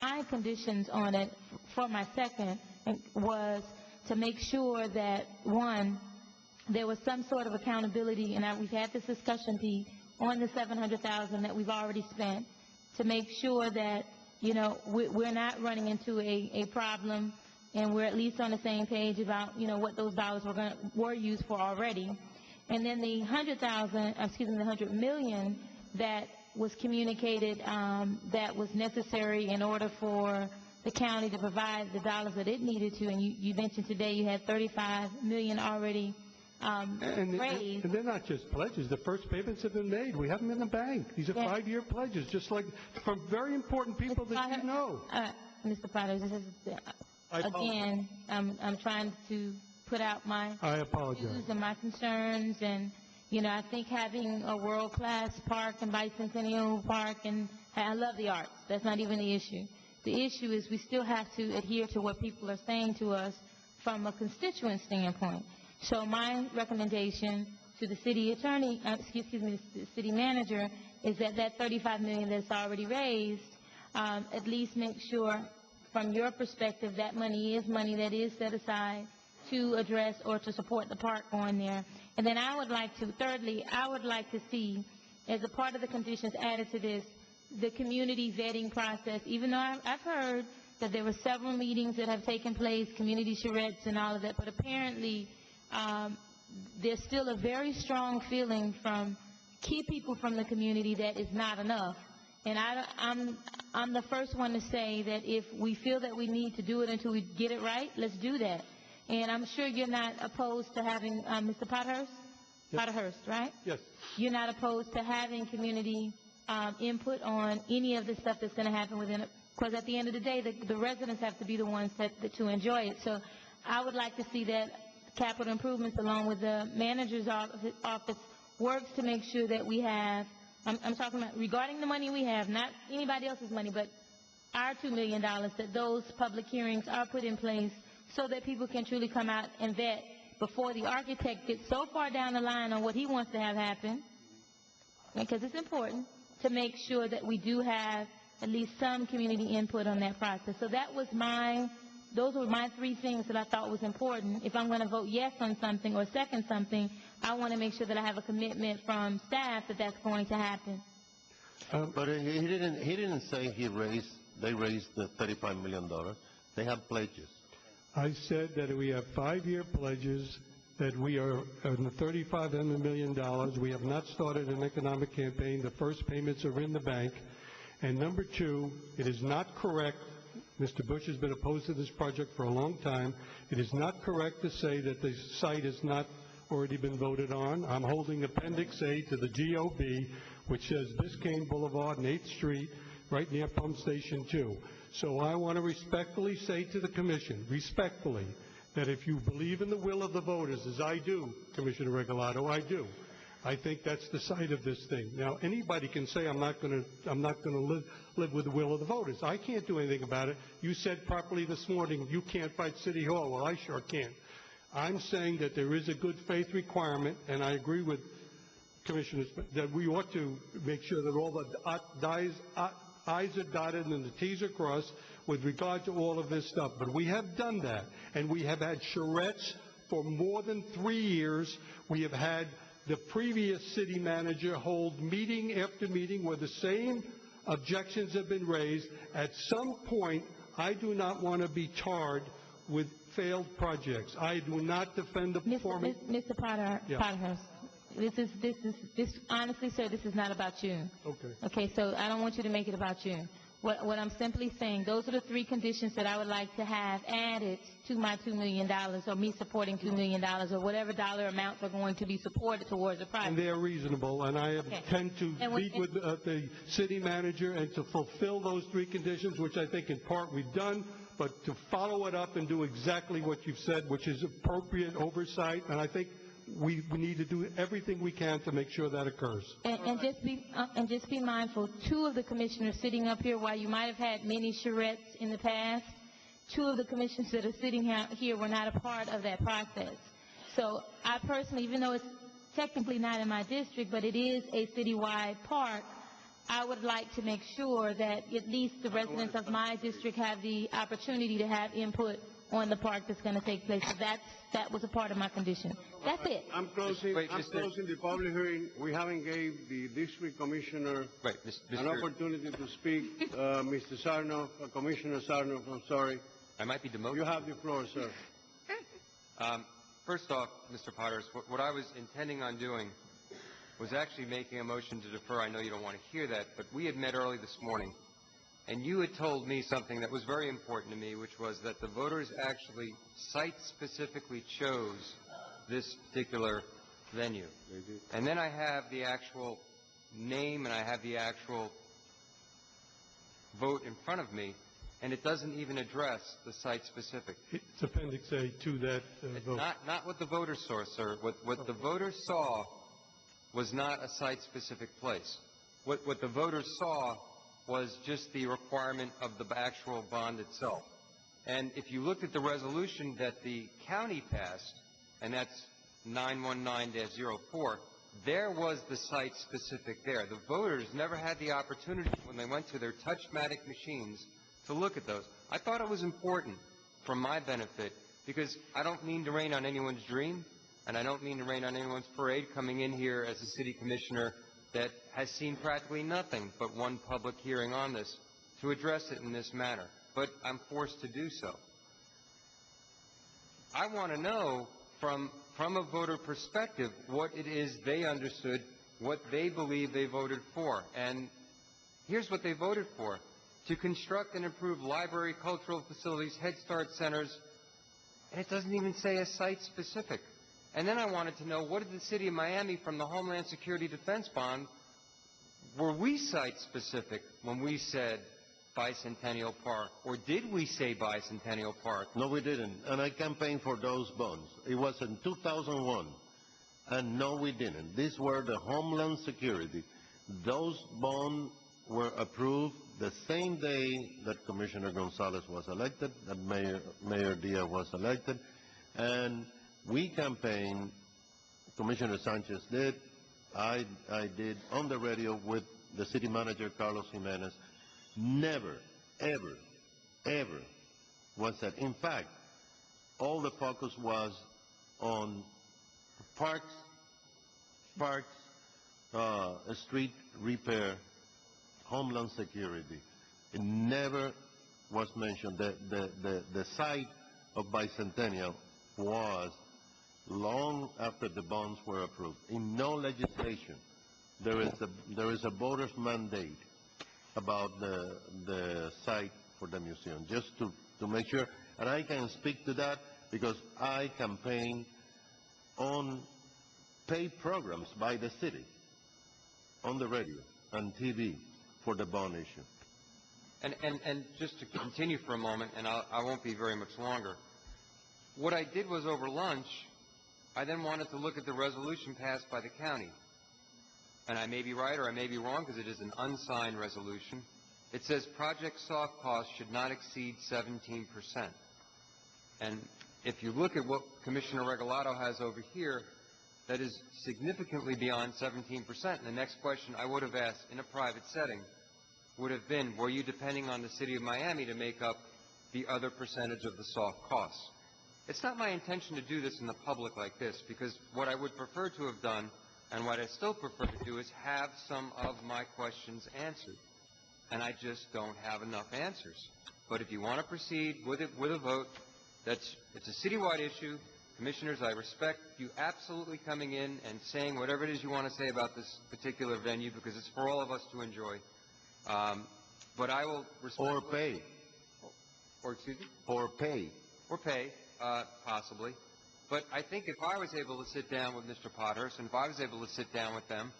My conditions on it for my second was to make sure that, one, there was some sort of accountability, and we've had this discussion, Pete, on the $700,000 that we've already spent, to make sure that, you know, we're not running into a problem, and we're at least on the same page about, you know, what those dollars were used for already. And then the $100 million that was communicated that was necessary in order for the county to provide the dollars that it needed to, and you mentioned today you had $35 million already raised. And they're not just pledges. The first payments have been made. We have them in the bank. These are 5-year pledges, just like from very important people that you know. Mr. Potter, this is, again, I'm trying to put out my views and my concerns, and you know, I think having a world-class park and Bicentennial Park, and I love the arts. That's not even the issue. The issue is we still have to adhere to what people are saying to us from a constituent standpoint. So my recommendation to the city attorney, the city manager, is that that $35 million that's already raised, at least make sure from your perspective that money is money that is set aside to address or to support the park going there. And then I would like to, thirdly, I would like to see, as a part of the conditions added to this, the community vetting process. Even though I've heard that there were several meetings that have taken place, community charrettes and all of that, but apparently there's still a very strong feeling from key people from the community that is not enough. And I'm the first one to say that if we feel that we need to do it until we get it right, let's do that. And I'm sure you're not opposed to having, Mr. Potterhurst? Yes. Potterhurst, right? Yes. You're not opposed to having community input on any of the stuff that's going to happen within it, because at the end of the day, the residents have to be the ones to enjoy it. So I would like to see that capital improvements, along with the manager's office, works to make sure that we have, I'm talking about regarding the money we have, not anybody else's money, but our $2 million, that those public hearings are put in place so that people can truly come out and vet before the architect gets so far down the line on what he wants to have happen, because it's important to make sure that we do have at least some community input on that process. So that was those were my 3 things that I thought was important. If I'm going to vote yes on something or second something, I want to make sure that I have a commitment from staff that that's going to happen. But he didn't say they raised the $35 million. They have pledges. I said that we have 5-year pledges, that we are on the $35 million. We have not started an economic campaign. The first payments are in the bank. And number 2, it is not correct. Mr. Bush has been opposed to this project for a long time. It is not correct to say that the site has not already been voted on. I'm holding Appendix A to the GOB, which says Biscayne Boulevard and 8th Street, right near Pump Station 2. So I want to respectfully say to the Commission, respectfully, that if you believe in the will of the voters, as I do, Commissioner Regalado, I do, I think that's the site of this thing. Now, anybody can say I'm not going to live with the will of the voters. I can't do anything about it. You said properly this morning you can't fight City Hall. Well, I sure can. I'm saying that there is a good faith requirement, and I agree with Commissioners that we ought to make sure that all the I's are dotted and the T's are crossed with regard to all of this stuff. But we have done that, and we have had charrettes for more than 3 years. We have had the previous city manager hold meeting after meeting where the same objections have been raised. At some point, I do not want to be tarred with failed projects. I do not defend the performance. Mr. Potterhurst, this honestly, sir, this is not about you. Okay. Okay, so I don't want you to make it about you. What I'm simply saying, those are the 3 conditions that I would like to have added to my $2 million, or me supporting $2 million, or whatever dollar amounts are going to be supported towards the project. And they're reasonable, and I intend to meet with the city manager and to fulfill those 3 conditions, which I think in part we've done, but to follow it up and do exactly what you've said, which is appropriate oversight, and I think we need to do everything we can to make sure that occurs. And just be mindful, 2 of the commissioners sitting up here, while you might have had many charrettes in the past, 2 of the commissioners that are sitting here were not a part of that process. So I personally, even though it's technically not in my district, but it is a citywide park, I would like to make sure that at least the residents of my district have the opportunity to have input on the park that's going to take place. So that was a part of my condition. That's it. I'm closing the public hearing. We haven't gave the district commissioner an opportunity to speak. Mr. Sarnoff, Commissioner Sarnoff, I'm sorry. I might be demoted. You have the floor, sir. First off, Mr. Potters, what I was intending on doing was actually making a motion to defer. I know you don't want to hear that, but we had met early this morning, and you had told me something that was very important to me, which was that the voters actually site-specifically chose this particular venue. And then I have the actual name and I have the actual vote in front of me, and it doesn't even address the site-specific. It's Appendix A to that vote. Not what the voters saw, sir. What the voters saw was not a site-specific place. What the voters saw was just the requirement of the actual bond itself. And if you looked at the resolution that the county passed, and that's 919-04, there was the site-specific there. The voters never had the opportunity when they went to their touchmatic machines to look at those. I thought it was important for my benefit because I don't mean to rain on anyone's dream, and I don't mean to rain on anyone's parade coming in here as a city commissioner that has seen practically nothing but one public hearing on this to address it in this manner. But I'm forced to do so. I want to know from a voter perspective what it is they understood, what they believe they voted for. And here's what they voted for: to construct and improve library, cultural facilities, Head Start centers, and it doesn't even say a site-specific. And then I wanted to know, what did the city of Miami from the Homeland Security Defense Bond, were we site-specific when we said Bicentennial Park, or did we say Bicentennial Park? No, we didn't, and I campaigned for those bonds. It was in 2001, and no, we didn't. These were the Homeland Security. Those bonds were approved the same day that Commissioner Gonzalez was elected, that Mayor Diaz was elected, and we campaigned, Commissioner Sanchez did, I did, on the radio with the city manager, Carlos Jimenez. Never, ever, ever was that. In fact, all the focus was on parks, street repair, Homeland Security. It never was mentioned. The site of Bicentennial was long after the bonds were approved. In no legislation there is a voter's mandate about the site for the museum, just to make sure. And I can speak to that because I campaign on paid programs by the city, on the radio and TV, for the bond issue. And just to continue for a moment, and I won't be very much longer, what I did was over lunch, I then wanted to look at the resolution passed by the county. And I may be right or I may be wrong because it is an unsigned resolution. It says project soft costs should not exceed 17%. And if you look at what Commissioner Regalado has over here, that is significantly beyond 17%. And the next question I would have asked in a private setting would have been, were you depending on the city of Miami to make up the other percentage of the soft costs? It's not my intention to do this in the public like this, because what I would prefer to have done, and what I still prefer to do, is have some of my questions answered. And I just don't have enough answers. But if you want to proceed with it with a vote, it's a citywide issue. Commissioners, I respect you absolutely coming in and saying whatever it is you want to say about this particular venue, because it's for all of us to enjoy. But I will respect... Or pay. Or excuse me? Or pay. Or pay, possibly. But I think if I was able to sit down with Mr. Potthurst, and if I was able to sit down with them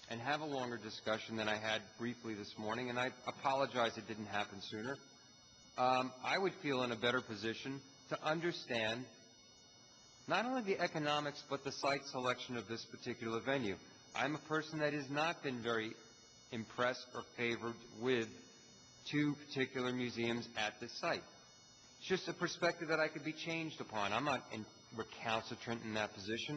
and have a longer discussion than I had briefly this morning, and I apologize it didn't happen sooner, I would feel in a better position to understand not only the economics, but the site selection of this particular venue. I'm a person that has not been very impressed or favored with two particular museums at this site. It's just a perspective that I could be changed upon. I'm not recalcitrant in that position.